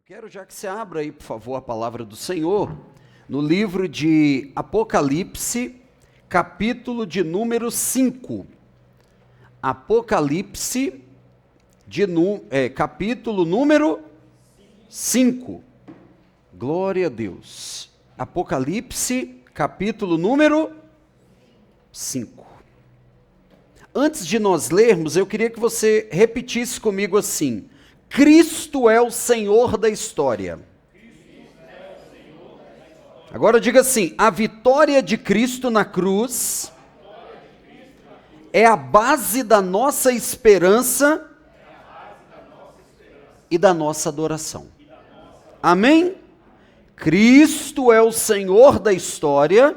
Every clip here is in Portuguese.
Quero já que você abra aí, por favor, a palavra do Senhor, no livro de Apocalipse, capítulo de número 5. Apocalipse, capítulo número 5. Glória a Deus. Apocalipse, capítulo número 5. Antes de nós lermos, eu queria que você repetisse comigo assim: Cristo é o Senhor da história. Agora diga assim: a vitória de Cristo na cruz é a base da nossa esperança e da nossa adoração. Amém? Cristo é o Senhor da história.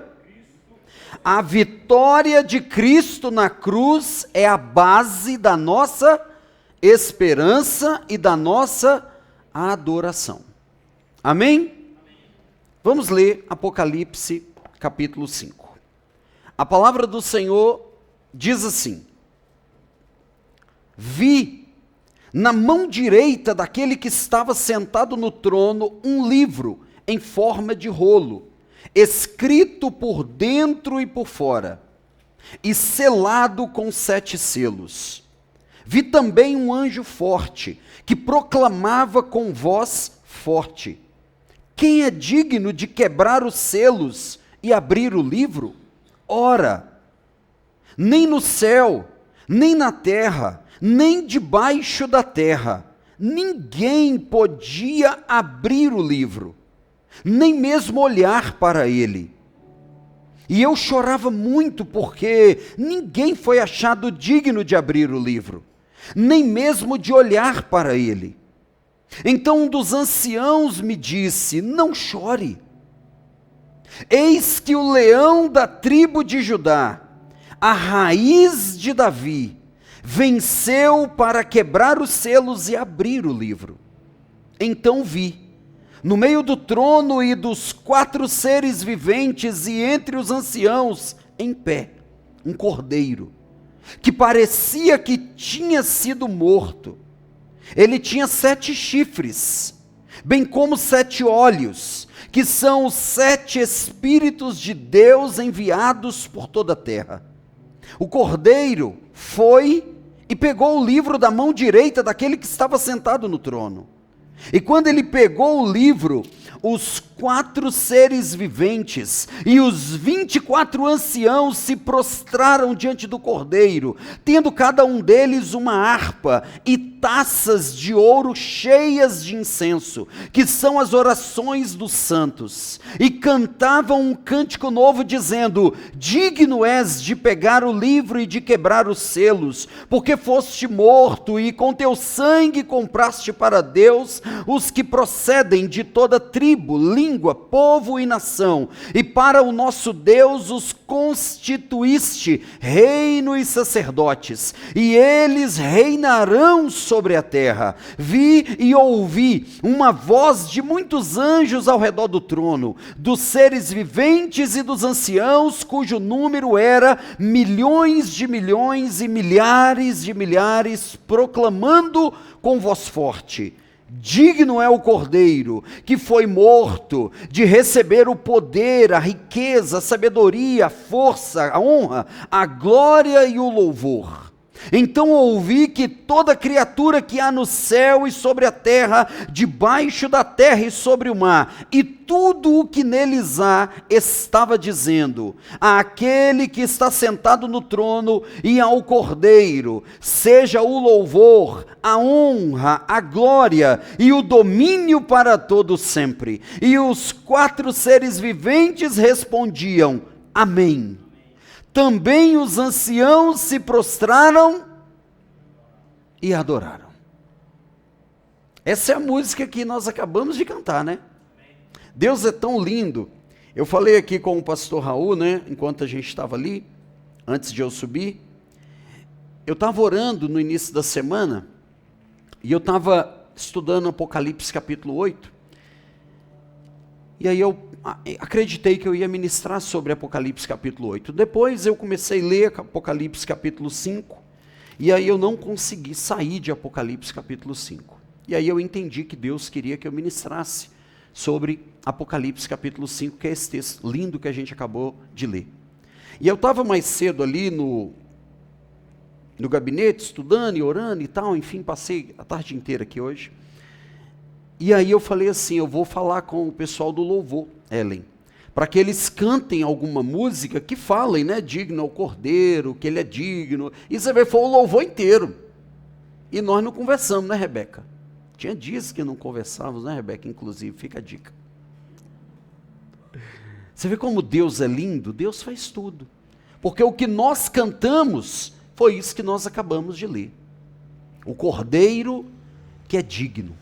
A vitória de Cristo na cruz é a base da nossa esperança e da nossa adoração. Amém? Vamos ler Apocalipse capítulo 5. A palavra do Senhor diz assim: vi na mão direita daquele que estava sentado no trono um livro em forma de rolo, escrito por dentro e por fora, e selado com 7 selos. Vi também um anjo forte, que proclamava com voz forte: quem é digno de quebrar os selos e abrir o livro? Ora, nem no céu, nem na terra, nem debaixo da terra, ninguém podia abrir o livro, nem mesmo olhar para ele. E eu chorava muito, porque ninguém foi achado digno de abrir o livro, nem mesmo de olhar para ele. Então um dos anciãos me disse: não chore. Eis que o leão da tribo de Judá, a raiz de Davi, venceu para quebrar os selos e abrir o livro. Então vi, no meio do trono e dos 4 seres viventes e entre os anciãos, em pé, um cordeiro, que parecia que tinha sido morto. Ele tinha 7 chifres, bem como 7 olhos, que são os 7 Espíritos de Deus enviados por toda a terra. O cordeiro foi e pegou o livro da mão direita daquele que estava sentado no trono. E quando ele pegou o livro, os 4 seres viventes e os 24 anciãos se prostraram diante do cordeiro, tendo cada um deles uma harpa e taças de ouro cheias de incenso, que são as orações dos santos, e cantavam um cântico novo, dizendo: digno és de pegar o livro e de quebrar os selos, porque foste morto e com teu sangue compraste para Deus os que procedem de toda tribo, língua, povo e nação, e para o nosso Deus os constituíste reino e sacerdotes, e eles reinarão sobre a terra. Vi e ouvi uma voz de muitos anjos ao redor do trono, dos seres viventes e dos anciãos, cujo número era milhões de milhões e milhares de milhares, proclamando com voz forte: digno é o Cordeiro, que foi morto, de receber o poder, a riqueza, a sabedoria, a força, a honra, a glória e o louvor. Então ouvi que toda criatura que há no céu e sobre a terra, debaixo da terra e sobre o mar, e tudo o que neles há, estava dizendo: àquele que está sentado no trono e ao Cordeiro, seja o louvor, a honra, a glória e o domínio para todo sempre. E os 4 seres viventes respondiam: amém. Também os anciãos se prostraram e adoraram. Essa é a música que nós acabamos de cantar, né? Deus é tão lindo. Eu falei aqui com o pastor Raul, né? Enquanto a gente estava ali, antes de eu subir, eu estava orando no início da semana, e eu estava estudando Apocalipse capítulo 8, e aí eu acreditei que eu ia ministrar sobre Apocalipse capítulo 8. Depois eu comecei a ler Apocalipse capítulo 5, e aí eu não consegui sair de Apocalipse capítulo 5. E aí eu entendi que Deus queria que eu ministrasse sobre Apocalipse capítulo 5, que é esse texto lindo que a gente acabou de ler. E eu estava mais cedo ali no gabinete, estudando e orando e tal, enfim, passei a tarde inteira aqui hoje. E aí eu falei assim, eu vou falar com o pessoal do louvor, Ellen, para que eles cantem alguma música que falem, né, digno ao Cordeiro, que ele é digno. E você vê, foi o louvor inteiro. E nós não conversamos, né, Rebeca? Tinha dias que não conversávamos, né, Rebeca? Inclusive, fica a dica. Você vê como Deus é lindo? Deus faz tudo. Porque o que nós cantamos foi isso que nós acabamos de ler. O Cordeiro que é digno.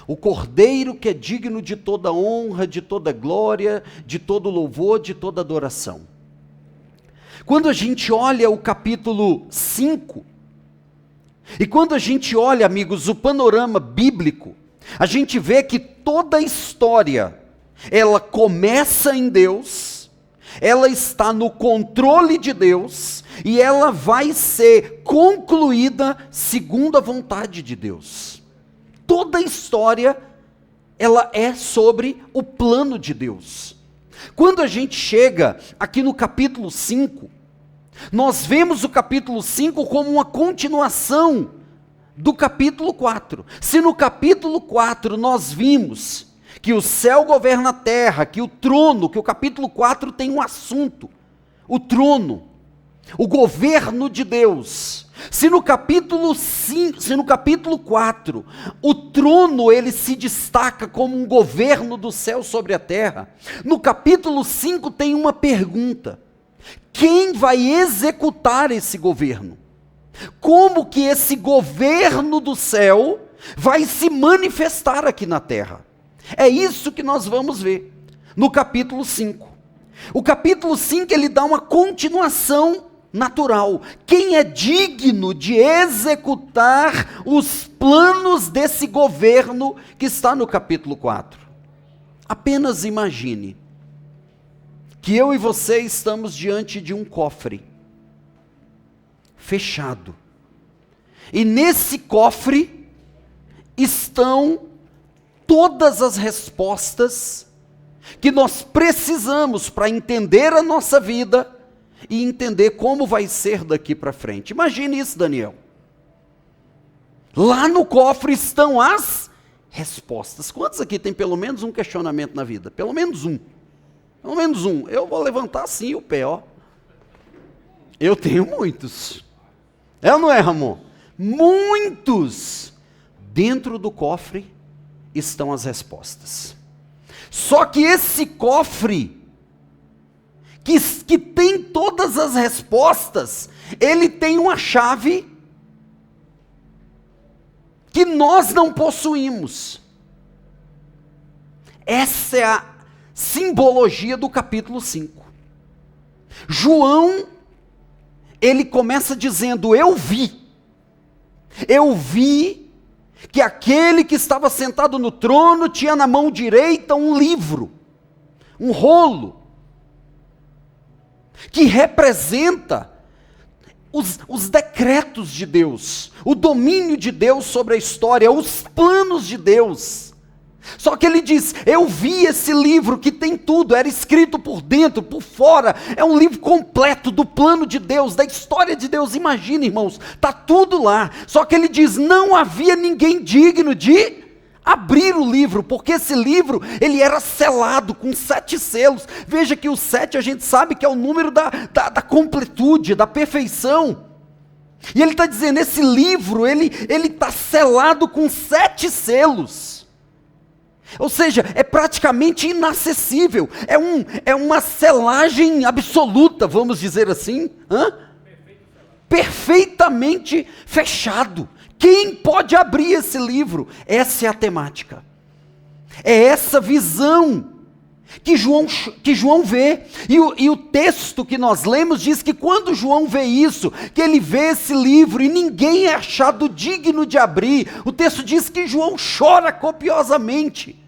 O Cordeiro que é digno de toda honra, de toda glória, de todo louvor, de toda adoração. Quando a gente olha o capítulo 5, e quando a gente olha, amigos, o panorama bíblico, a gente vê que toda a história, ela começa em Deus, ela está no controle de Deus, e ela vai ser concluída segundo a vontade de Deus. Toda a história, ela é sobre o plano de Deus. Quando a gente chega aqui no capítulo 5, nós vemos o capítulo 5 como uma continuação do capítulo 4. Se no capítulo 4 nós vimos que o céu governa a terra, que o trono, que o capítulo 4 tem um assunto, o trono, o governo de Deus. Se no capítulo 4, o trono ele se destaca como um governo do céu sobre a terra, no capítulo 5 tem uma pergunta: quem vai executar esse governo? Como que esse governo do céu vai se manifestar aqui na terra? É isso que nós vamos ver no capítulo 5. O capítulo 5 ele dá uma continuação natural. Quem é digno de executar os planos desse governo que está no capítulo 4? Apenas imagine que eu e você estamos diante de um cofre fechado. E nesse cofre estão todas as respostas que nós precisamos para entender a nossa vida e entender como vai ser daqui para frente. Imagine isso, Daniel. Lá no cofre estão as respostas. Quantos aqui tem pelo menos um questionamento na vida? Pelo menos um. Pelo menos um. Eu vou levantar assim o pé, ó. Eu tenho muitos. É ou não é, Ramon? Muitos. Dentro do cofre estão as respostas. Só que esse cofre, que tem todas as respostas, ele tem uma chave que nós não possuímos. Essa é a simbologia do capítulo 5. João, ele começa dizendo: eu vi que aquele que estava sentado no trono tinha na mão direita um livro, um rolo, que representa os decretos de Deus, o domínio de Deus sobre a história, os planos de Deus. Só que ele diz: eu vi esse livro que tem tudo, era escrito por dentro, por fora, é um livro completo do plano de Deus, da história de Deus. Imagina, irmãos, está tudo lá. Só que ele diz: não havia ninguém digno de abrir o livro, porque esse livro, ele era selado com 7 selos. Veja que o 7 a gente sabe que é o número da completude, da perfeição. E ele está dizendo, esse livro, ele está selado com 7 selos. Ou seja, é praticamente inacessível, é uma selagem absoluta, vamos dizer assim, perfeitamente fechado. Quem pode abrir esse livro? Essa é a temática, é essa visão que João vê, e o texto que nós lemos diz que quando João vê isso, que ele vê esse livro e ninguém é achado digno de abrir, o texto diz que João chora copiosamente,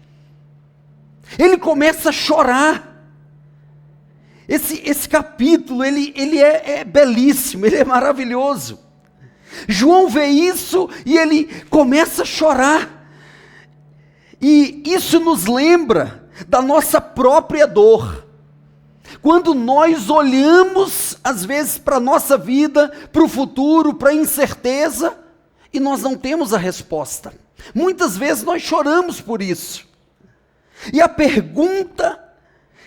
ele começa a chorar. Esse capítulo, ele é belíssimo, ele é maravilhoso. João vê isso e ele começa a chorar. E isso nos lembra da nossa própria dor. Quando nós olhamos, às vezes, para a nossa vida, para o futuro, para a incerteza, e nós não temos a resposta. Muitas vezes nós choramos por isso. E a pergunta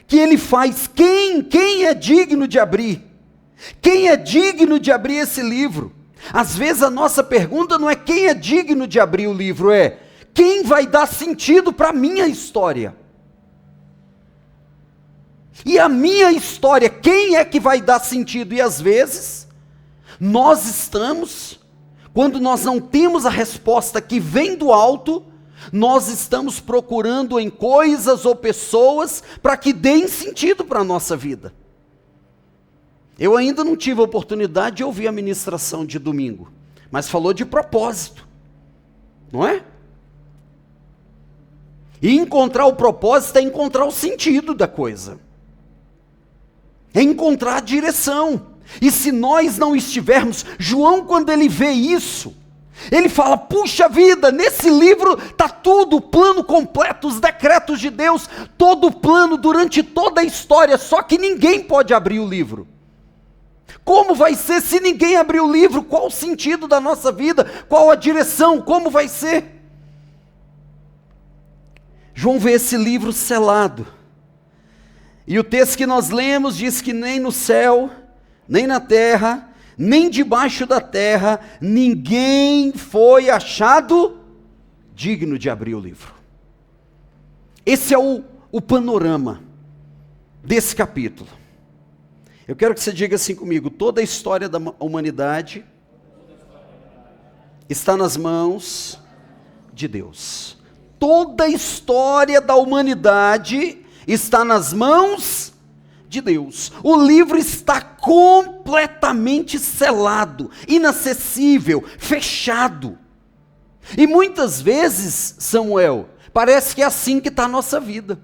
que ele faz, quem é digno de abrir? Quem é digno de abrir esse livro? Às vezes a nossa pergunta não é quem é digno de abrir o livro, é quem vai dar sentido para a minha história? E a minha história, quem é que vai dar sentido? E às vezes, nós estamos, quando nós não temos a resposta que vem do alto, nós estamos procurando em coisas ou pessoas para que deem sentido para a nossa vida. Eu ainda não tive a oportunidade de ouvir a ministração de domingo, mas falou de propósito, não é? E encontrar o propósito é encontrar o sentido da coisa. É encontrar a direção. E se nós não estivermos, João, quando ele vê isso, ele fala, puxa vida, nesse livro está tudo, o plano completo, os decretos de Deus, todo o plano durante toda a história, só que ninguém pode abrir o livro. Como vai ser se ninguém abrir o livro? Qual o sentido da nossa vida? Qual a direção? Como vai ser? João vê esse livro selado. E o texto que nós lemos diz que nem no céu, nem na terra, nem debaixo da terra, ninguém foi achado digno de abrir o livro. Esse é o panorama desse capítulo. Eu quero que você diga assim comigo, toda a história da humanidade está nas mãos de Deus. Toda a história da humanidade está nas mãos de Deus. O livro está completamente selado, inacessível, fechado. E muitas vezes, Samuel, parece que é assim que está a nossa vida.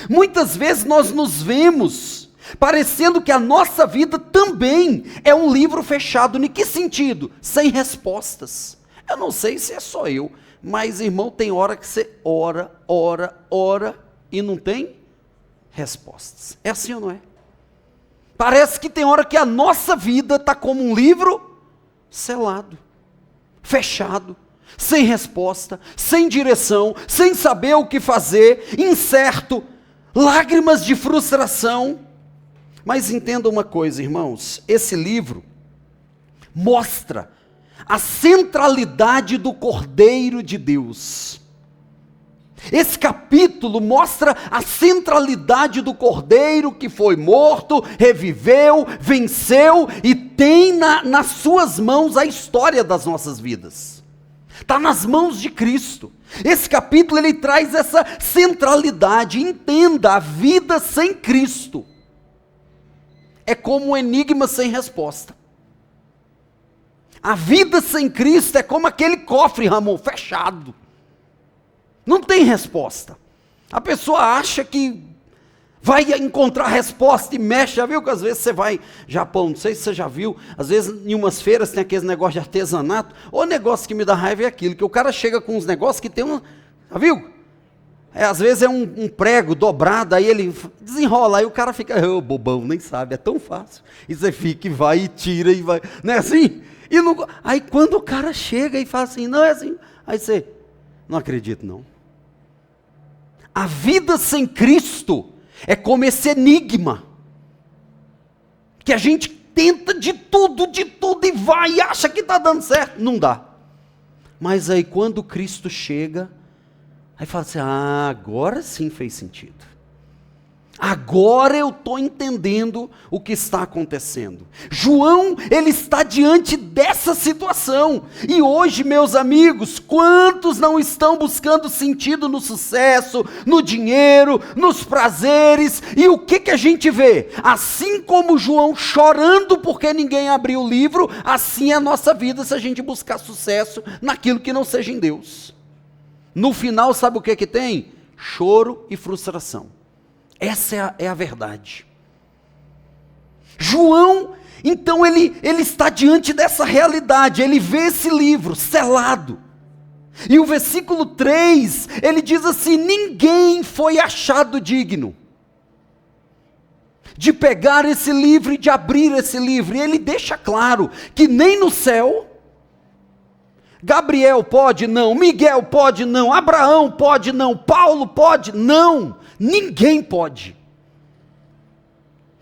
Muitas vezes nós nos vemos parecendo que a nossa vida também é um livro fechado. Em que sentido? Sem respostas. Eu não sei se é só eu, mas irmão, tem hora que você ora e não tem respostas. É assim ou não é? Parece que tem hora que a nossa vida está como um livro selado, fechado, sem resposta, sem direção, sem saber o que fazer, incerto, lágrimas de frustração. Mas entenda uma coisa, irmãos, esse livro mostra a centralidade do Cordeiro de Deus. Esse capítulo mostra a centralidade do Cordeiro que foi morto, reviveu, venceu e tem nas suas mãos a história das nossas vidas. Está nas mãos de Cristo. Esse capítulo ele traz essa centralidade. Entenda, a vida sem Cristo é como um enigma sem resposta. A vida sem Cristo é como aquele cofre, Ramon, fechado. Não tem resposta. A pessoa acha que vai encontrar resposta e mexe. Já viu que às vezes você vai Japão, não sei se você já viu, às vezes em umas feiras tem aqueles negócios de artesanato. O negócio que me dá raiva é aquilo, que o cara chega com uns negócios que tem uma... Já viu? Às vezes é um prego dobrado, aí ele desenrola, aí o cara fica, bobão, nem sabe, é tão fácil. E você fica e vai e tira e vai, não é assim? E não, aí quando o cara chega e fala assim, não é assim, aí você, não acredito não. A vida sem Cristo é como esse enigma, que a gente tenta de tudo e vai e acha que está dando certo, não dá. Mas aí quando Cristo chega, aí fala assim, agora sim fez sentido. Agora eu estou entendendo o que está acontecendo. João, ele está diante dessa situação. E hoje, meus amigos, quantos não estão buscando sentido no sucesso, no dinheiro, nos prazeres? E o que a gente vê? Assim como João chorando porque ninguém abriu o livro, assim é a nossa vida se a gente buscar sucesso naquilo que não seja em Deus. No final, sabe o que tem? Choro e frustração. Essa é a verdade. João, então ele está diante dessa realidade, ele vê esse livro selado. E o versículo 3, ele diz assim: ninguém foi achado digno de pegar esse livro e de abrir esse livro. E ele deixa claro que nem no céu, Gabriel pode não, Miguel pode não, Abraão pode não, Paulo pode não, ninguém pode.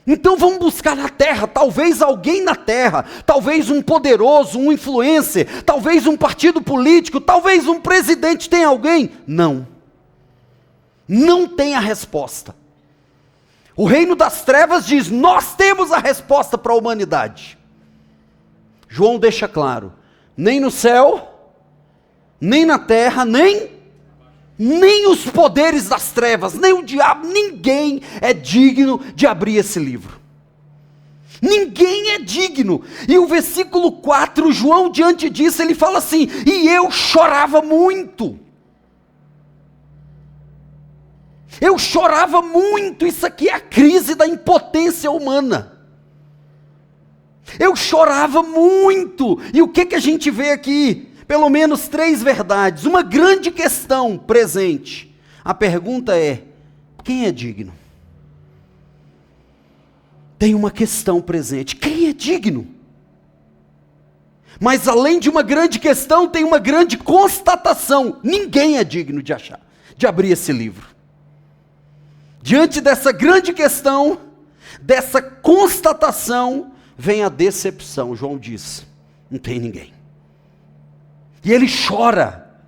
Então vamos buscar na terra, talvez alguém na terra, talvez um poderoso, um influencer, talvez um partido político, talvez um presidente. Tem alguém? Não. Não tem a resposta. O reino das trevas diz: nós temos a resposta para a humanidade. João deixa claro: nem no céu, nem na terra, nem os poderes das trevas, nem o diabo, ninguém é digno de abrir esse livro. Ninguém é digno. E o versículo 4, João, diante disso, ele fala assim: e eu chorava muito. Eu chorava muito. Isso aqui é a crise da impotência humana. Eu chorava muito. E o que a gente vê aqui? Pelo menos 3 verdades, uma grande questão presente. A pergunta é: quem é digno? Tem uma questão presente: quem é digno? Mas além de uma grande questão, tem uma grande constatação: ninguém é digno de abrir esse livro. Diante dessa grande questão, dessa constatação, vem a decepção. João diz: não tem ninguém. E ele chora.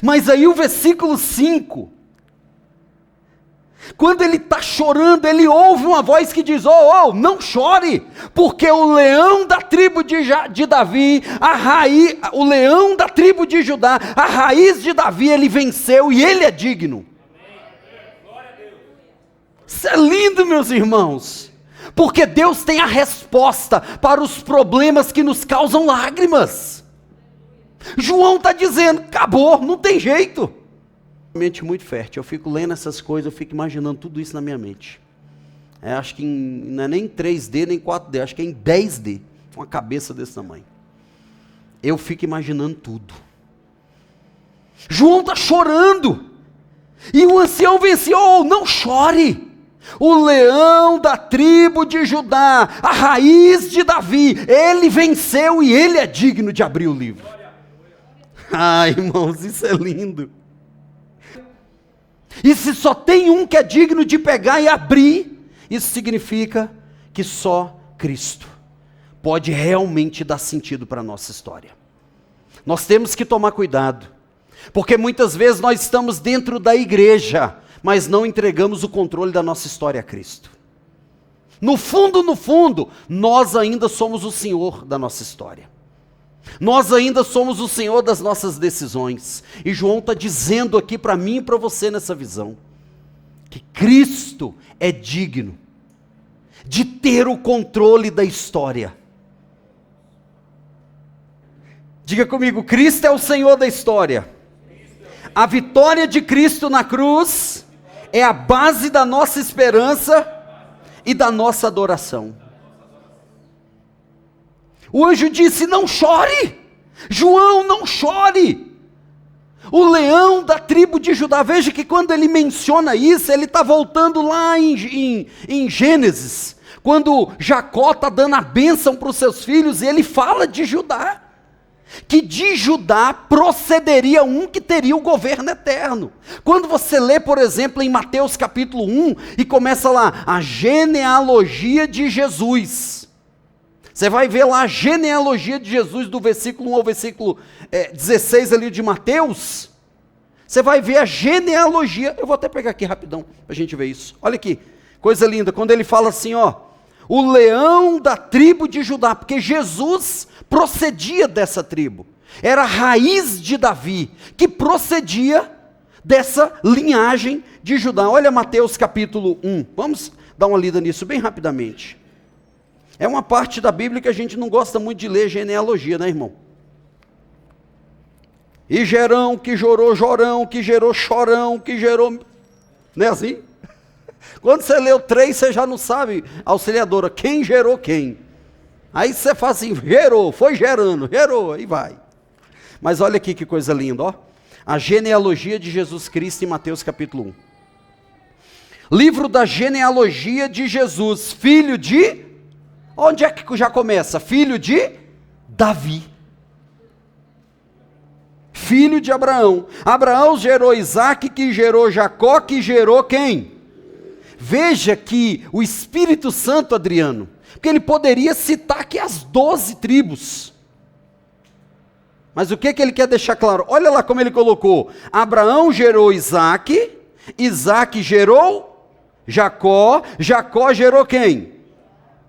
Mas aí o versículo 5, quando ele está chorando, ele ouve uma voz que diz: oh, não chore, porque o leão da tribo de Davi, o leão da tribo de Judá, a raiz de Davi, ele venceu e ele é digno. Isso é lindo, meus irmãos, porque Deus tem a resposta para os problemas que nos causam lágrimas. João está dizendo: acabou, não tem jeito. Mente muito fértil, eu fico lendo essas coisas, eu fico imaginando tudo isso na minha mente. Acho que não é nem em 3D, nem 4D, acho que é em 10D, uma cabeça desse tamanho. Eu fico imaginando tudo. João está chorando, e o ancião venceu. Oh, não chore, o leão da tribo de Judá, a raiz de Davi, ele venceu e ele é digno de abrir o livro. Ai, irmãos, isso é lindo. E se só tem um que é digno de pegar e abrir, isso significa que só Cristo pode realmente dar sentido para a nossa história. Nós temos que tomar cuidado, porque muitas vezes nós estamos dentro da igreja, mas não entregamos o controle da nossa história a Cristo. No fundo, nós ainda somos o Senhor da nossa história. Nós ainda somos o Senhor das nossas decisões. E João está dizendo aqui para mim e para você nessa visão, que Cristo é digno de ter o controle da história. Diga comigo: Cristo é o Senhor da história. A vitória de Cristo na cruz é a base da nossa esperança e da nossa adoração. O anjo disse: não chore, João, não chore. O leão da tribo de Judá, veja que quando ele menciona isso, ele está voltando lá em Gênesis, quando Jacó está dando a bênção para os seus filhos, e ele fala de Judá, que de Judá procederia um que teria o governo eterno. Quando você lê, por exemplo, em Mateus capítulo 1, e começa lá, a genealogia de Jesus, você vai ver lá a genealogia de Jesus, do versículo 1 ao versículo 16 ali de Mateus. Você vai ver a genealogia. Eu vou até pegar aqui rapidão, para a gente ver isso. Olha aqui, coisa linda, quando ele fala assim, ó, o leão da tribo de Judá, porque Jesus procedia dessa tribo. Era a raiz de Davi, que procedia dessa linhagem de Judá. Olha Mateus capítulo 1, vamos dar uma lida nisso bem rapidamente. É uma parte da Bíblia que a gente não gosta muito de ler genealogia, né, irmão? E Gerão, que gerou Jorão, que gerou Chorão, que gerou... Não é assim? Quando você leu 3, você já não sabe, auxiliadora, quem gerou quem. Aí você faz assim, gerou, foi gerando, gerou, aí vai. Mas olha aqui que coisa linda, ó. A genealogia de Jesus Cristo em Mateus capítulo 1. Livro da genealogia de Jesus, filho de... Onde é que já começa? Filho de Davi. Filho de Abraão. Abraão gerou Isaac, que gerou Jacó, que gerou quem? Veja que o Espírito Santo, Adriano, porque ele poderia citar aqui as 12 tribos. Mas o que ele quer deixar claro? Olha lá como ele colocou. Abraão gerou Isaac, Isaac gerou Jacó, Jacó gerou quem?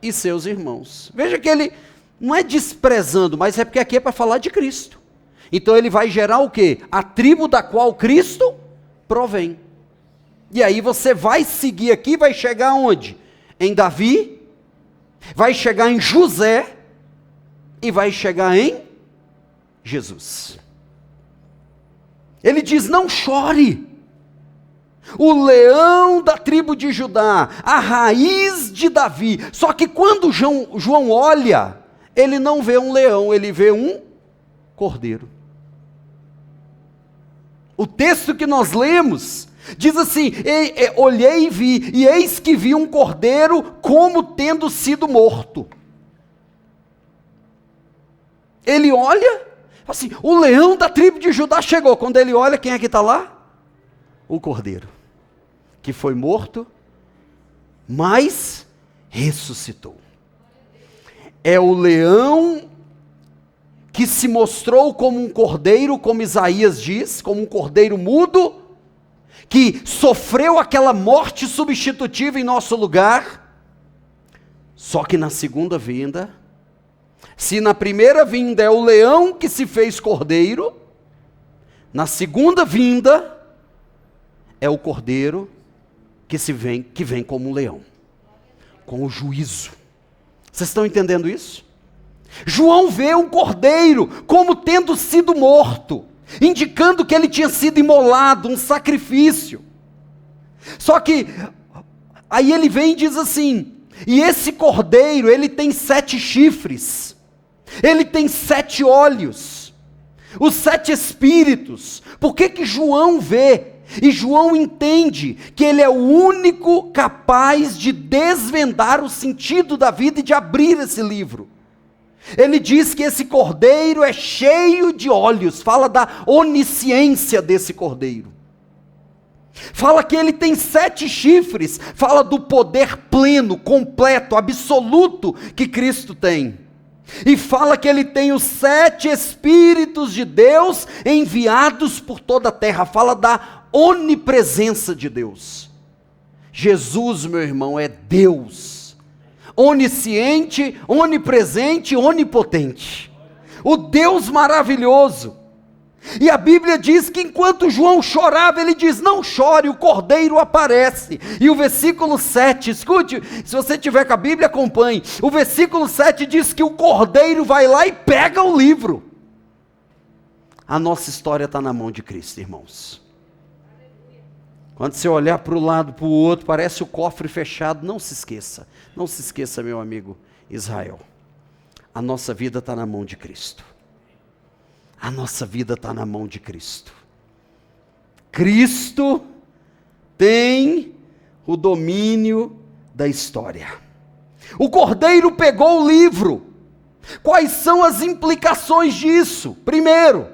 E seus irmãos. Veja que ele não é desprezando, mas é porque aqui é para falar de Cristo. Então ele vai gerar o quê? A tribo da qual Cristo provém. E aí você vai seguir aqui, vai chegar onde? Em Davi, vai chegar em José e vai chegar em Jesus. Ele diz, não chore. O leão da tribo de Judá, a raiz de Davi. Só que quando João olha, ele não vê um leão, ele vê um cordeiro. O texto que nós lemos diz assim, olhei e vi, e eis que vi um cordeiro como tendo sido morto. Ele olha, assim, o leão da tribo de Judá chegou. Quando ele olha, quem é que está lá? O cordeiro, que foi morto, mas ressuscitou. É o leão que se mostrou como um cordeiro, como Isaías diz, como um cordeiro mudo, que sofreu aquela morte substitutiva em nosso lugar. Só que na segunda vinda, se na primeira vinda é o leão que se fez cordeiro, na segunda vinda é o cordeiro que vem como um leão, com o juízo. Vocês estão entendendo isso? João vê um cordeiro como tendo sido morto, indicando que ele tinha sido imolado, um sacrifício. Só que, aí ele vem e diz assim, e esse cordeiro, ele tem 7 chifres, ele tem 7 olhos, os 7 espíritos. Por que João vê? E João entende que ele é o único capaz de desvendar o sentido da vida e de abrir esse livro. Ele diz que esse cordeiro é cheio de olhos, fala da onisciência desse cordeiro. Fala que ele tem 7 chifres, fala do poder pleno, completo, absoluto que Cristo tem. E fala que ele tem os 7 Espíritos de Deus enviados por toda a terra, fala da onipresença de Deus. Jesus, meu irmão, é Deus. Onisciente, onipresente, onipotente, o Deus maravilhoso. E a Bíblia diz que enquanto João chorava, ele diz, não chore, o cordeiro aparece. E o versículo 7, escute, se você tiver com a Bíblia, acompanhe. O versículo 7 diz que o cordeiro vai lá e pega o livro. A nossa história está na mão de Cristo, irmãos. Quando você olhar para um lado, para o outro, parece o cofre fechado. Não se esqueça, meu amigo Israel. A nossa vida está na mão de Cristo. A nossa vida está na mão de Cristo. Cristo tem o domínio da história. O cordeiro pegou o livro. Quais são as implicações disso? Primeiro,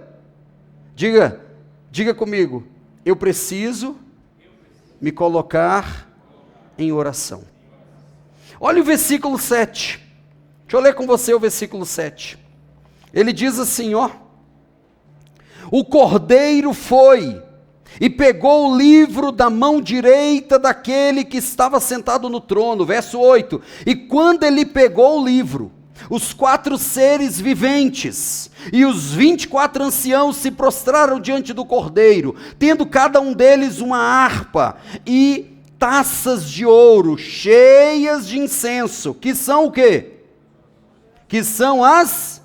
diga comigo, eu preciso me colocar em oração. Olha o versículo 7. Deixa eu ler com você o versículo 7. Ele diz assim, ó. O cordeiro foi e pegou o livro da mão direita daquele que estava sentado no trono. Verso 8. E quando ele pegou o livro, os 4 seres viventes e os 24 anciãos se prostraram diante do cordeiro, tendo cada um deles uma harpa e taças de ouro cheias de incenso, que são o quê? Que são as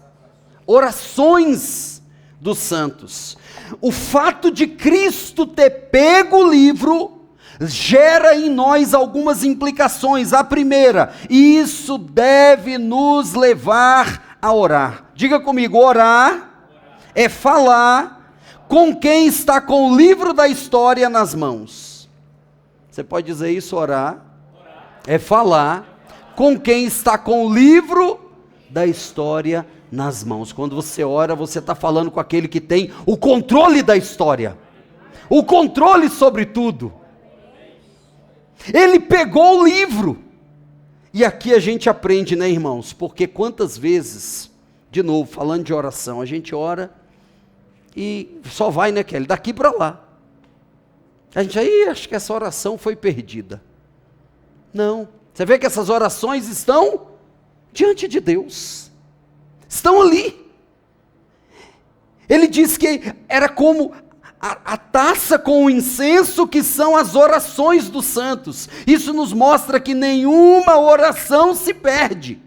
orações dos santos. O fato de Cristo ter pego o livro gera em nós algumas implicações. A primeira, isso deve nos levar a orar. Diga comigo, orar é falar com quem está com o livro da história nas mãos. Você pode dizer isso, orar é falar com quem está com o livro da história nas mãos. Quando você ora, você está falando com aquele que tem o controle da história, o controle sobre tudo. Ele pegou o livro. E aqui a gente aprende, né, irmãos? Porque quantas vezes, de novo, falando de oração, a gente ora e só vai, né, Kelly? Daqui para lá. A gente aí, acho que essa oração foi perdida. Não. Você vê que essas orações estão diante de Deus. Estão ali. Ele diz que era como a taça com o incenso, que são as orações dos santos. Isso nos mostra que nenhuma oração se perde.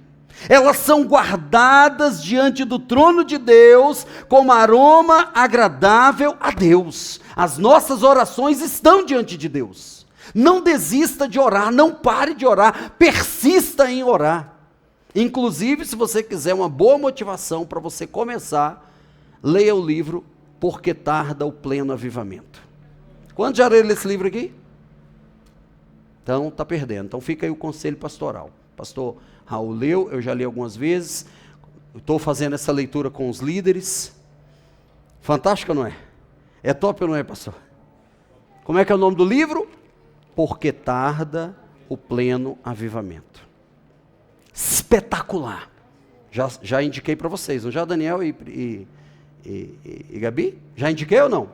Elas são guardadas diante do trono de Deus como aroma agradável a Deus. As nossas orações estão diante de Deus. Não desista de orar, não pare de orar, persista em orar. Inclusive, se você quiser uma boa motivação para você começar, leia o livro Porque Tarda o Pleno Avivamento. Quantos já leram esse livro aqui? Então, está perdendo. Então, fica aí o conselho pastoral. Pastor Raul leu, eu já li algumas vezes. Estou fazendo essa leitura com os líderes. Fantástico, não é? É top ou não é, pastor? Como é que é o nome do livro? Porque Tarda o Pleno Avivamento. Espetacular. Já indiquei para vocês, não já, Daniel e Gabi? Já indiquei ou não?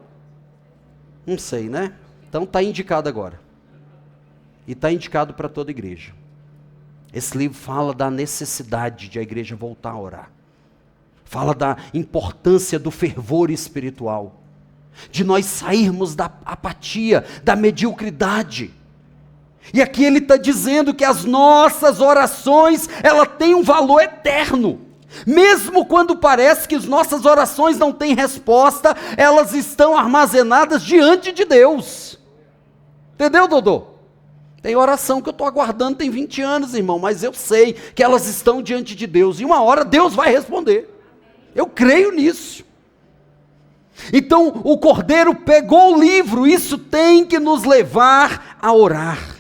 Não sei, né? Então está indicado agora. E está indicado para toda a igreja. Esse livro fala da necessidade de a igreja voltar a orar. Fala da importância do fervor espiritual. De nós sairmos da apatia, da mediocridade. E aqui ele está dizendo que as nossas orações, ela tem um valor eterno. Mesmo quando parece que as nossas orações não têm resposta, elas estão armazenadas diante de Deus. Entendeu, Dodô? Tem oração que eu estou aguardando, tem 20 anos, irmão, mas eu sei que elas estão diante de Deus, e uma hora Deus vai responder. Eu creio nisso. Então, o Cordeiro pegou o livro, isso tem que nos levar a orar.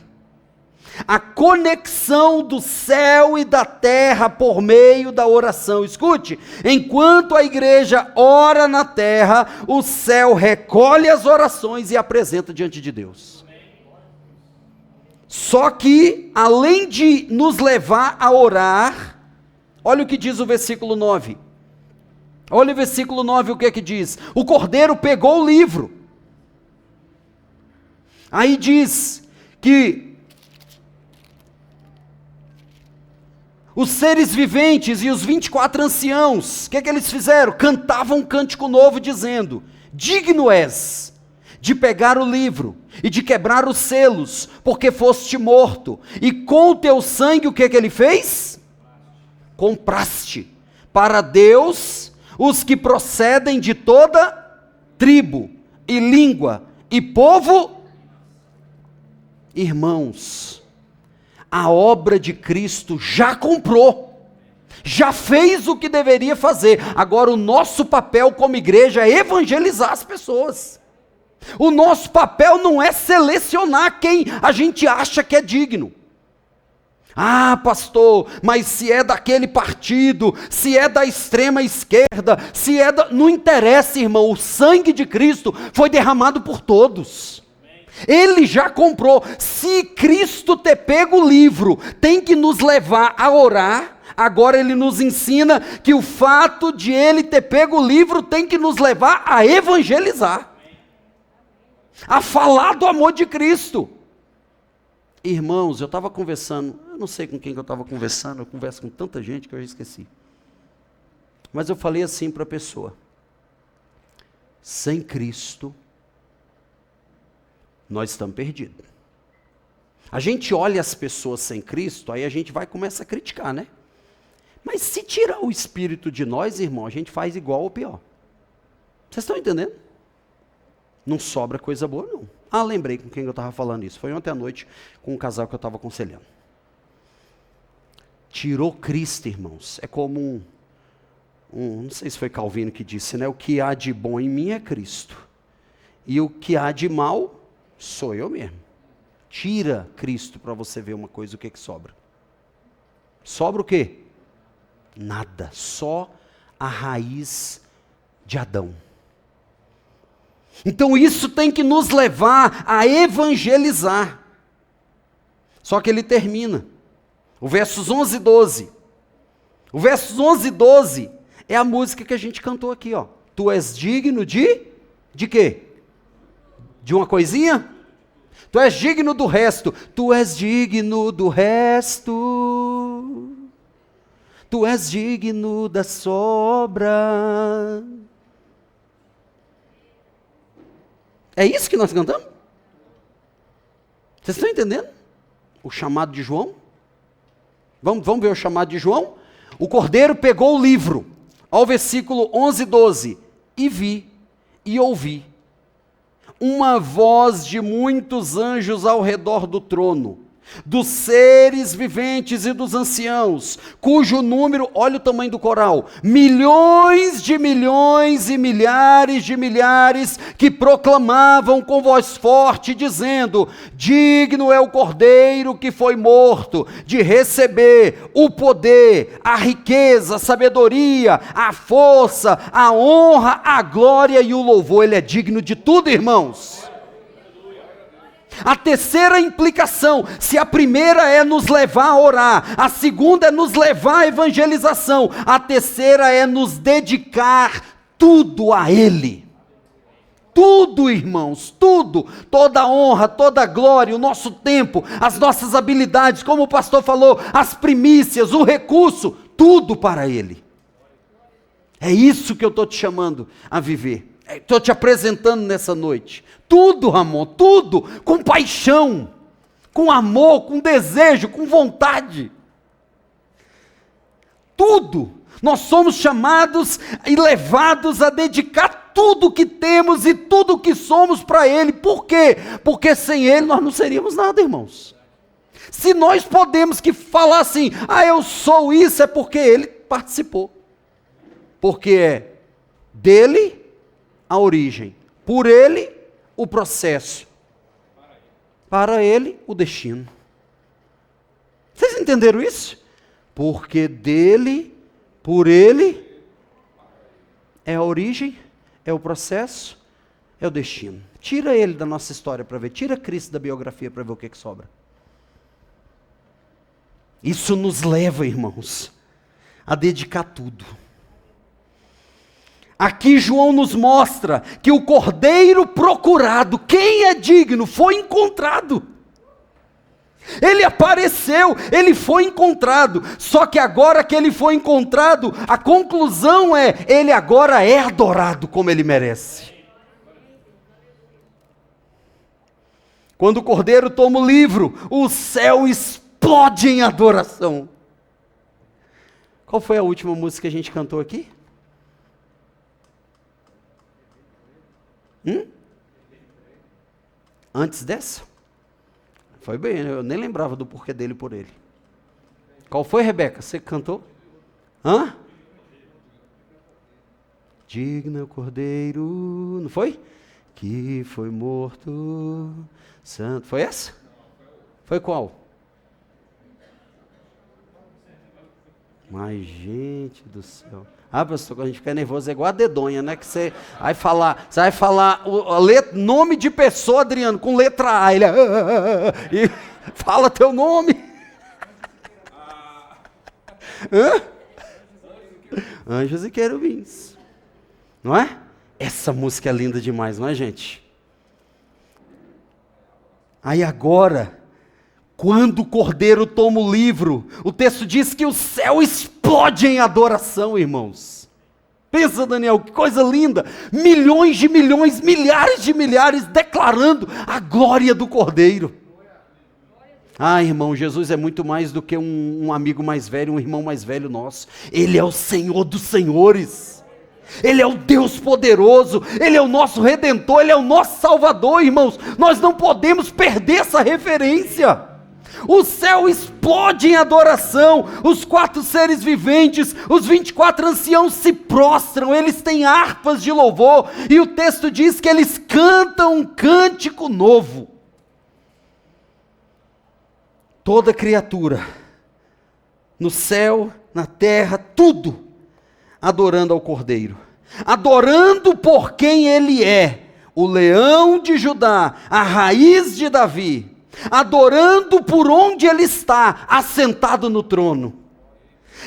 A conexão do céu e da terra por meio da oração. Escute, enquanto a igreja ora na terra, o céu recolhe as orações e apresenta diante de Deus. Só que, além de nos levar a orar, olha o que diz o versículo 9. Olha o versículo 9, o que é que diz? O Cordeiro pegou o livro. Aí diz que os seres viventes e os 24 anciãos, o que é que eles fizeram? Cantavam um cântico novo dizendo: digno és de pegar o livro e de quebrar os selos, porque foste morto, e com o teu sangue o que é que ele fez? Compraste para Deus os que procedem de toda tribo, e língua, e povo. Irmãos, a obra de Cristo já comprou, já fez o que deveria fazer. Agora o nosso papel como igreja é evangelizar as pessoas. O nosso papel não é selecionar quem a gente acha que é digno. Ah, pastor, mas se é daquele partido, se é da extrema esquerda, se é da... Não interessa, irmão, o sangue de Cristo foi derramado por todos. Ele já comprou. Se Cristo ter pego o livro tem que nos levar a orar, agora ele nos ensina que o fato de ele ter pego o livro tem que nos levar a evangelizar, a falar do amor de Cristo. Irmãos, eu estava conversando, eu não sei com quem que eu estava conversando, eu converso com tanta gente que eu já esqueci. Mas eu falei assim para a pessoa: sem Cristo, nós estamos perdidos. A gente olha as pessoas sem Cristo, aí a gente vai e começa a criticar, né? Mas se tirar o Espírito de nós, irmão, a gente faz igual ou pior. Vocês estão entendendo? Não sobra coisa boa, não. Ah, lembrei com quem eu estava falando isso. Foi ontem à noite com um casal que eu estava aconselhando. Tirou Cristo, irmãos. É como não sei se foi Calvino que disse, né? O que há de bom em mim é Cristo. E o que há de mal sou eu mesmo. Tira Cristo para você ver uma coisa, o que sobra. Sobra o quê? Nada. Só a raiz de Adão. Então isso tem que nos levar a evangelizar. Só que ele termina. O versos 11 e 12. O versos 11 e 12 é a música que a gente cantou aqui, ó. Tu és digno de quê? De uma coisinha? Tu és digno do resto. Tu és digno do resto. Tu és digno da sobra. É isso que nós cantamos? Vocês estão entendendo? O chamado de João? Vamos ver o chamado de João? O cordeiro pegou o livro, ao versículo 11 e 12. E vi, e ouvi, uma voz de muitos anjos ao redor do trono, dos seres viventes e dos anciãos, cujo número, olha o tamanho do coral, milhões de milhões e milhares de milhares, que proclamavam com voz forte, dizendo: digno é o cordeiro que foi morto, de receber o poder, a riqueza, a sabedoria, a força, a honra, a glória e o louvor. Ele é digno de tudo, irmãos. A terceira implicação, se a primeira é nos levar a orar, a segunda é nos levar à evangelização, a terceira é nos dedicar tudo a Ele. Tudo, irmãos, tudo, toda a honra, toda a glória, o nosso tempo, as nossas habilidades, como o pastor falou, as primícias, o recurso, tudo para Ele. É isso que eu estou te chamando a viver. Estou te apresentando nessa noite. Tudo, Ramon, tudo, com paixão, com amor, com desejo, com vontade. Tudo. Nós somos chamados e levados a dedicar tudo que temos e tudo que somos para Ele. Por quê? Porque sem Ele nós não seríamos nada, irmãos. Se nós podemos que falar assim, eu sou isso, é porque Ele participou. Porque é dele a origem, por Ele o processo, para Ele o destino. Vocês entenderam isso? Porque dele, por Ele, é a origem, é o processo, é o destino. Tira Ele da nossa história para ver, tira Cristo da biografia para ver o que sobra. Isso nos leva, irmãos, a dedicar tudo. Aqui João nos mostra que o cordeiro procurado, quem é digno, foi encontrado. Ele apareceu, ele foi encontrado. Só que agora que ele foi encontrado, a conclusão é, ele agora é adorado como ele merece. Quando o cordeiro toma o livro, o céu explode em adoração. Qual foi a última música que a gente cantou aqui? Antes dessa? Foi bem, eu nem lembrava do porquê dele por ele. Qual foi, Rebeca? Você cantou? Digno é o cordeiro, não foi? Que foi morto, santo. Foi essa? Foi qual? Mas, gente do céu. Pastor, quando a gente fica nervoso é igual a dedonha, né? Que você vai falar o nome de pessoa, Adriano, com letra A. Ele e fala teu nome. Anjos e querubins. Não é? Essa música é linda demais, não é, gente? Aí agora, quando o cordeiro toma o livro, o texto diz que o céu explode em adoração, irmãos. Pensa, Daniel, que coisa linda. Milhões de milhões, milhares de milhares declarando a glória do cordeiro. Irmão, Jesus é muito mais do que um amigo mais velho, um irmão mais velho nosso. Ele é o Senhor dos senhores. Ele é o Deus poderoso, Ele é o nosso Redentor, Ele é o nosso Salvador, irmãos. Nós não podemos perder essa referência. O céu explode em adoração, os 4 seres viventes, os 24 anciãos se prostram, eles têm harpas de louvor, e o texto diz que eles cantam um cântico novo. Toda criatura, no céu, na terra, tudo, adorando ao Cordeiro, adorando por quem Ele é, o leão de Judá, a raiz de Davi, adorando por onde Ele está, assentado no trono,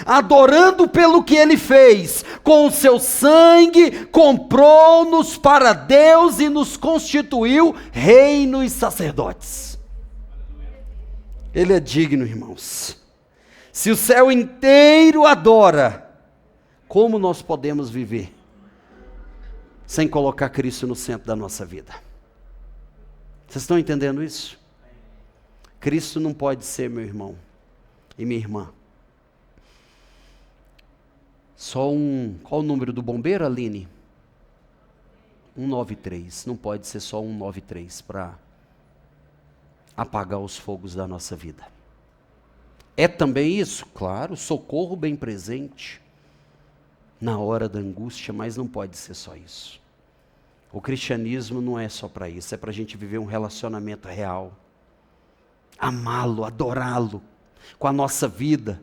adorando pelo que Ele fez, com o seu sangue, comprou-nos para Deus e nos constituiu reino e sacerdotes. Ele é digno, irmãos. Se o céu inteiro adora, como nós podemos viver sem colocar Cristo no centro da nossa vida? Vocês estão entendendo isso? Cristo não pode ser meu irmão e minha irmã. Qual o número do bombeiro, Aline? 193. Não pode ser só 193 para apagar os fogos da nossa vida. É também isso? Claro, socorro bem presente na hora da angústia, mas não pode ser só isso. O cristianismo não é só para isso, é para a gente viver um relacionamento real. Amá-lo, adorá-lo, com a nossa vida,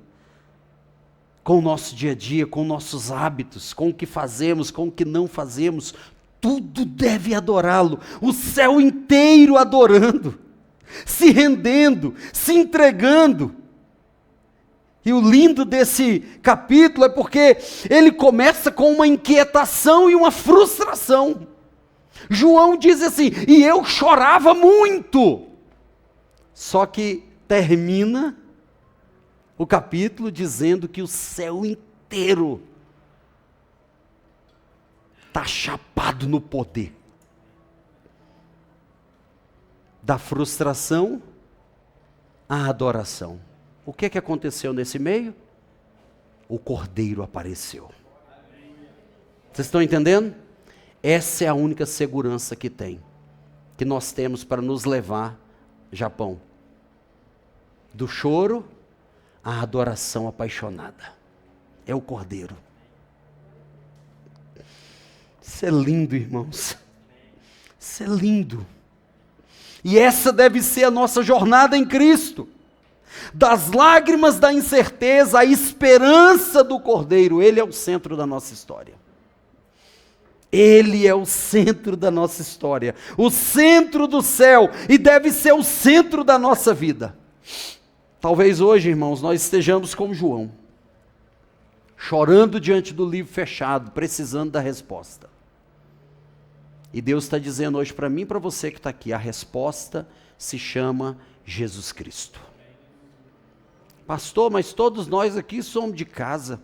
com o nosso dia a dia, com nossos hábitos, com o que fazemos, com o que não fazemos, tudo deve adorá-lo, o céu inteiro adorando, se rendendo, se entregando. E o lindo desse capítulo é porque ele começa com uma inquietação e uma frustração. João diz assim, e eu chorava muito. Só que termina o capítulo dizendo que o céu inteiro está chapado no poder. Da frustração à adoração. O que aconteceu nesse meio? O Cordeiro apareceu. Vocês estão entendendo? Essa é a única segurança que nós temos para nos levar, Japão, do choro à adoração apaixonada. É o Cordeiro. Isso é lindo, irmãos. Isso é lindo. E essa deve ser a nossa jornada em Cristo. Das lágrimas da incerteza, a esperança do Cordeiro. Ele é o centro da nossa história. Ele é o centro da nossa história. O centro do céu. E deve ser o centro da nossa vida. Talvez hoje, irmãos, nós estejamos como João. Chorando diante do livro fechado, precisando da resposta. E Deus está dizendo hoje para mim e para você que está aqui, a resposta se chama Jesus Cristo. Pastor, mas todos nós aqui somos de casa.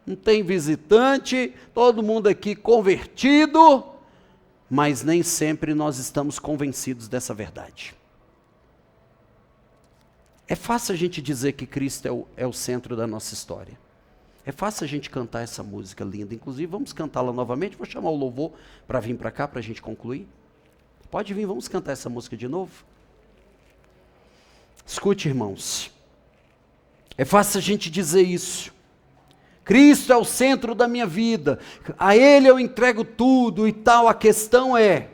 Não tem visitante, todo mundo aqui convertido, mas nem sempre nós estamos convencidos dessa verdade. É fácil a gente dizer que Cristo é o centro da nossa história. É fácil a gente cantar essa música linda. Inclusive, vamos cantá-la novamente. Vou chamar o louvor para vir para cá, para a gente concluir. Pode vir, vamos cantar essa música de novo. Escute, irmãos. É fácil a gente dizer isso. Cristo é o centro da minha vida. A Ele eu entrego tudo e tal. A questão é,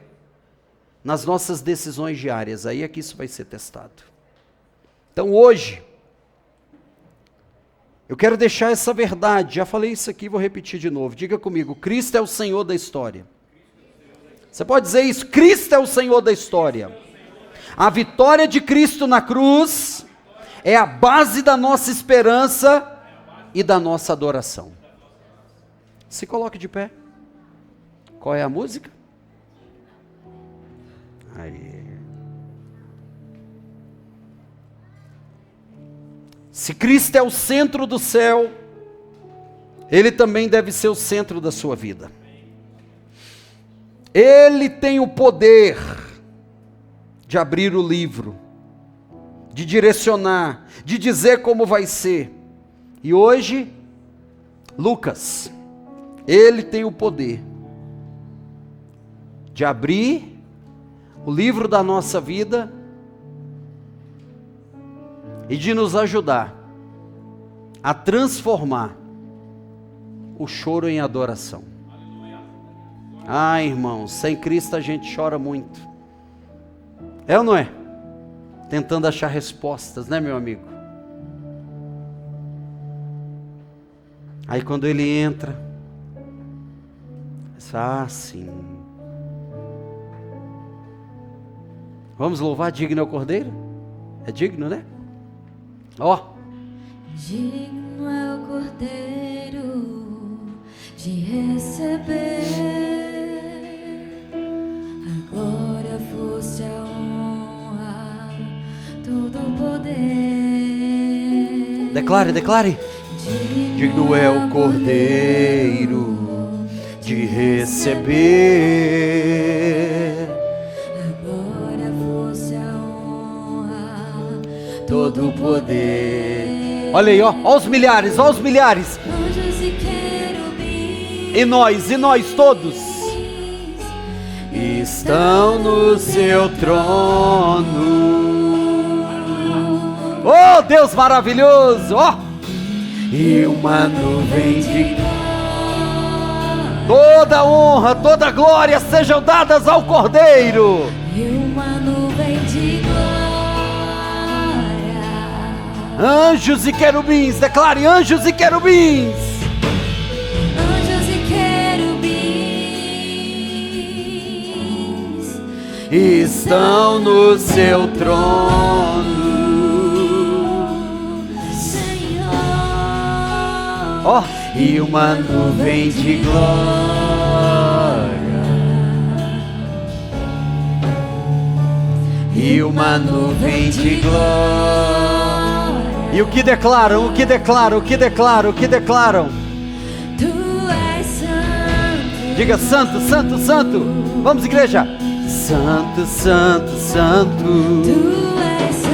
nas nossas decisões diárias, aí é que isso vai ser testado. Então hoje, eu quero deixar essa verdade, já falei isso aqui, vou repetir de novo, diga comigo, Cristo é o Senhor da história. Você pode dizer isso, Cristo é o Senhor da história. A vitória de Cristo na cruz é a base da nossa esperança e da nossa adoração. Se coloque de pé. Qual é a música? Aí. Se Cristo é o centro do céu, Ele também deve ser o centro da sua vida. Ele tem o poder de abrir o livro, de direcionar, de dizer como vai ser. E hoje, Lucas, Ele tem o poder de abrir o livro da nossa vida e de nos ajudar a transformar o choro em adoração. Ah, irmãos, sem Cristo a gente chora muito. É ou não é? Tentando achar respostas, né, meu amigo? Aí quando ele entra, sim. Vamos louvar, digno é o Cordeiro? É digno, né? Ó. Digno é o Cordeiro de receber a glória, a força, a honra, todo o poder. Declare, declare. Digno é o Cordeiro de receber a glória, a força, a honra, todo o poder. Olha aí, ó os milhares, ó os milhares. Anjos e querubins, E nós todos estão no seu trono. Oh, Deus maravilhoso, ó. E uma nuvem de toda honra, toda glória sejam dadas ao Cordeiro. e uma nuvem de glória. Anjos e querubins, declare: anjos e querubins. Anjos e querubins Estão no seu trono. Senhor, Ó, e uma nuvem de glória. E uma nuvem de glória. E o que declaram? O que declaram? O que declaram? O que declaram? Tu és santo. Diga: santo, santo, santo. Vamos, igreja. Santo, santo, santo. Tu és santo.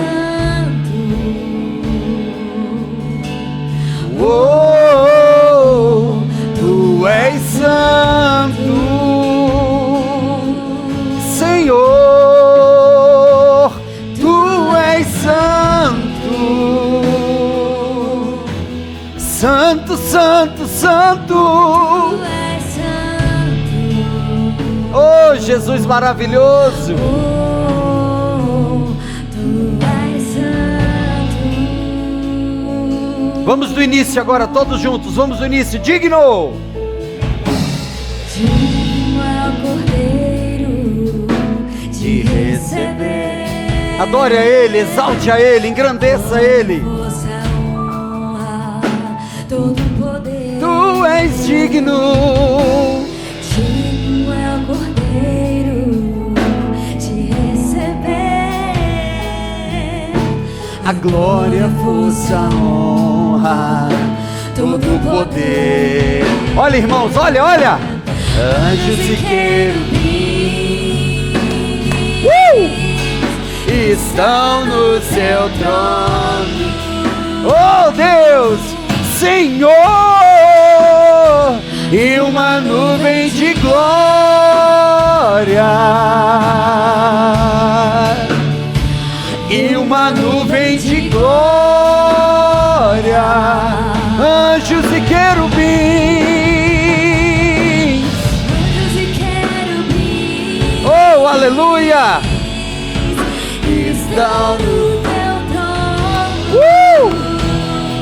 Oh, tu és santo, Senhor, tu és santo, santo, santo, santo. Tu és santo. Oh, Jesus maravilhoso. Oh, tu és santo. Vamos do início agora, todos juntos. Vamos do início. Digno. Digno é o Cordeiro de receber. Adore a Ele, exalte a Ele, engrandeça a Ele. Força, honra, todo o poder. Tu és digno. Digno é o Cordeiro de receber A glória, a força, a honra, todo o poder. Olha, irmãos, olha, olha. Anjos e querubins estão no seu trono. Oh, Deus, Senhor, e uma nuvem de glória. E uma nuvem de glória. Anjos e querubins. Anjos e querubins Oh, aleluia. estão no teu trono.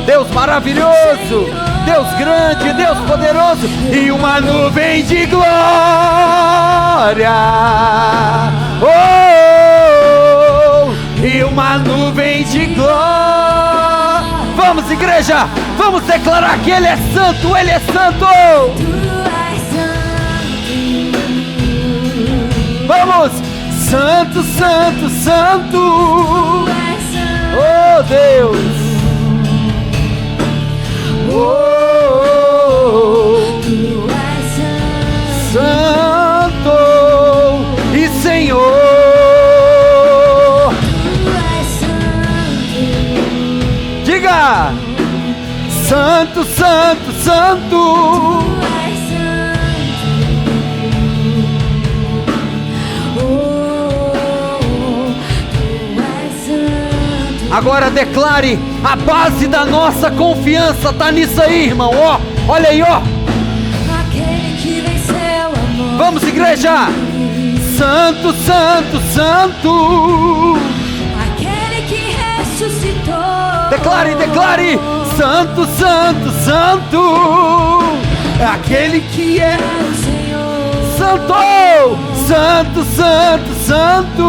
Deus maravilhoso, Deus grande, Deus poderoso. E uma nuvem de glória. Oh, e uma nuvem de glória. Vamos, igreja, vamos declarar que Ele é santo, Ele é santo. Tu és santo. Vamos, santo, santo, santo. Tu és santo. Oh, Deus. Oh, Tu és santo e Senhor. Tu és santo. Diga: santo, santo, santo. Tu és santo. Agora declare: a base da nossa confiança está nisso aí, irmão. Ó, olha aí, ó. Aquele que venceu a morte. Vamos, igreja. Santo, santo, santo. Aquele que ressuscitou. Declare, declare. Santo, santo, santo. É aquele que é o Senhor. santo, santo, santo, santo.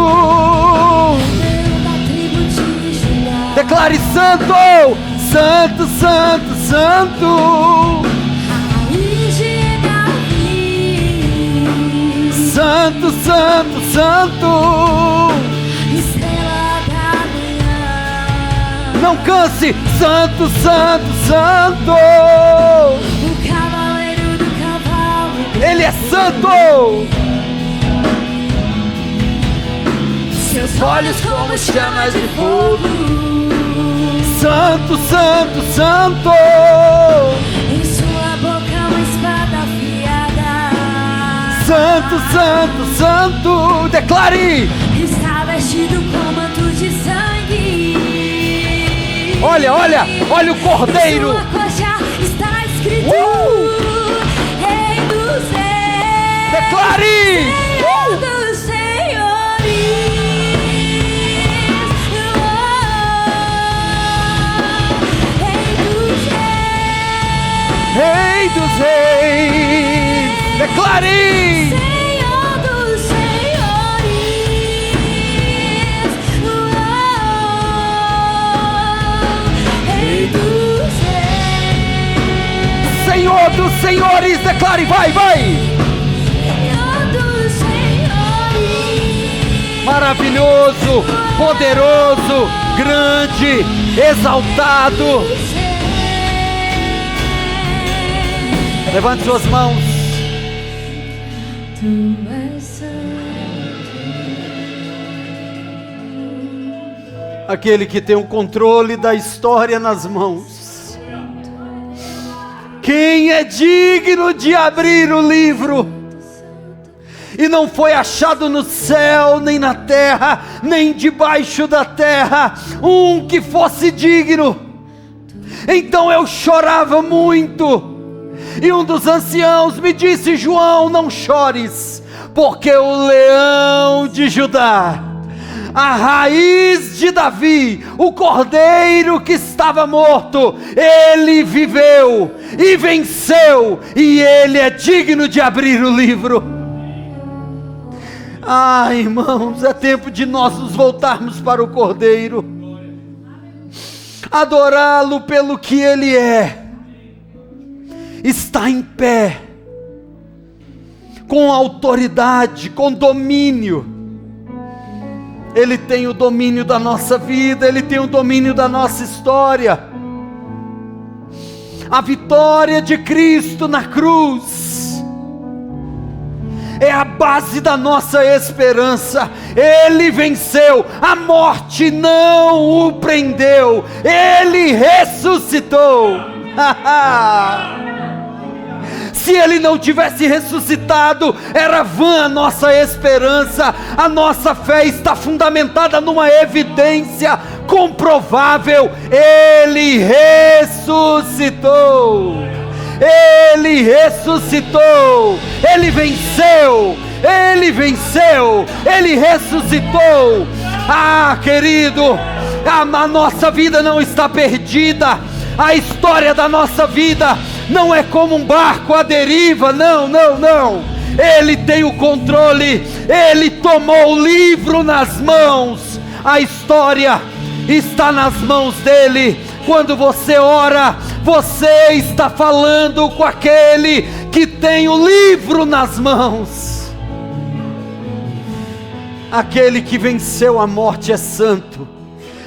Da tribo de Judá. Declare: santo, santo, santo, santo. Raiz de Davi. Santo, santo, santo. Estrela da manhã. Não canse. Santo, santo, santo. O cavaleiro do cavalo. Ele é santo. Seus olhos como chamas de fogo. Santo, santo, santo. Em sua boca uma espada afiada. Santo, santo, santo. Declare. Está vestido com manto de sangue. Olha, olha, olha o cordeiro. Em sua coxa está escrito Rei dos Reis. Declare. Senhor dos Senhores. Rei dos reis. Declare. Senhor dos Senhores. Rei dos Reis. Senhor dos senhores. Declare. Vai, vai. Senhor dos Senhores. Maravilhoso, poderoso, grande, exaltado. Levante suas mãos. Tu és santo. Aquele que tem o controle da história nas mãos. Quem é digno de abrir o livro? E não foi achado no céu, nem na terra, nem debaixo da terra, um que fosse digno. Então eu chorava muito. E um dos anciãos me disse: João, não chores, porque o leão de Judá, a raiz de Davi, o cordeiro que estava morto, ele viveu e venceu, e ele é digno de abrir o livro. Ah, irmãos, é tempo de nós nos voltarmos para o cordeiro, adorá-lo pelo que ele é. Está em pé, com autoridade, com domínio. Ele tem o domínio da nossa vida, Ele tem o domínio da nossa história. A vitória de Cristo na cruz é a base da nossa esperança. Ele venceu, a morte não o prendeu, Ele ressuscitou. Se Ele não tivesse ressuscitado, era vã a nossa esperança. A nossa fé está fundamentada numa evidência comprovável. Ele ressuscitou. Ele ressuscitou. Ele venceu. Ele venceu. Ele ressuscitou. Ah, querido, a nossa vida não está perdida. A história da nossa vida não é como um barco à deriva, não, não, não. Ele tem o controle, Ele tomou o livro nas mãos. A história está nas mãos dEle. Quando você ora, você está falando com aquele que tem o livro nas mãos. Aquele que venceu a morte é santo.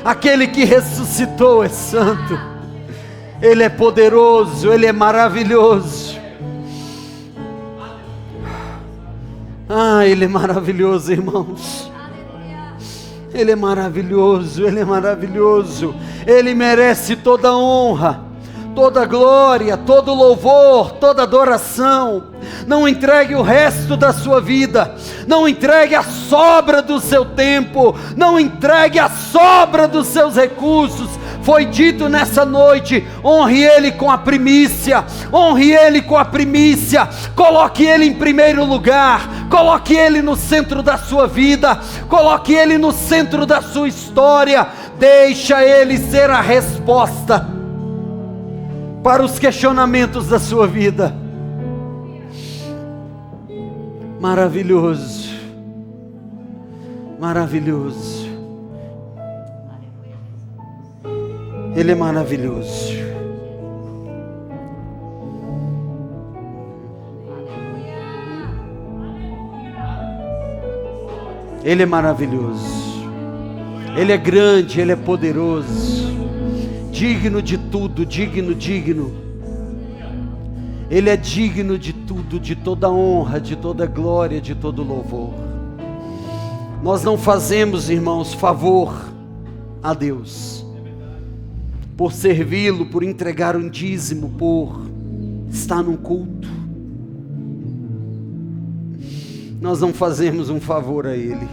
Aquele que ressuscitou é santo. Ele é poderoso, Ele é maravilhoso. Ah, Ele é maravilhoso, irmãos. Ele é maravilhoso, Ele é maravilhoso. Ele merece toda honra, toda glória, todo louvor, toda adoração. Não entregue o resto da sua vida. Não entregue a sobra do seu tempo. Não entregue a sobra dos seus recursos. Foi dito nessa noite: honre Ele com a primícia. Honre Ele com a primícia. Coloque Ele em primeiro lugar. Coloque Ele no centro da sua vida. Coloque Ele no centro da sua história. Deixa Ele ser a resposta para os questionamentos da sua vida. Maravilhoso. Maravilhoso. Ele é maravilhoso. Ele é maravilhoso. Ele é grande, Ele é poderoso. Digno de tudo, digno. Ele é digno de tudo, de toda honra, de toda glória, de todo louvor. Nós não fazemos, irmãos, favor a Deus por servi-lo, por entregar um dízimo, por estar num culto. Nós não fazemos um favor a Ele.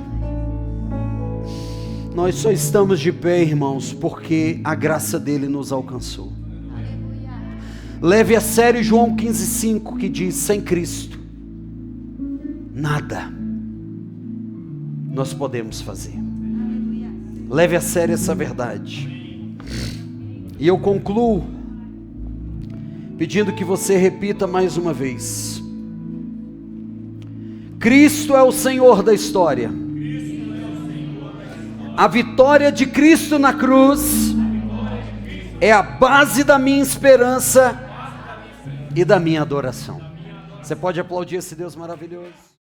Nós só estamos de pé, irmãos, porque a graça dele nos alcançou. Leve a sério João 15,5, que diz: sem Cristo nada nós podemos fazer. Leve a sério essa verdade. E eu concluo pedindo que você repita mais uma vez: Cristo é o Senhor da história. A vitória de Cristo na cruz é a base da minha esperança e da minha adoração. Você pode aplaudir esse Deus maravilhoso?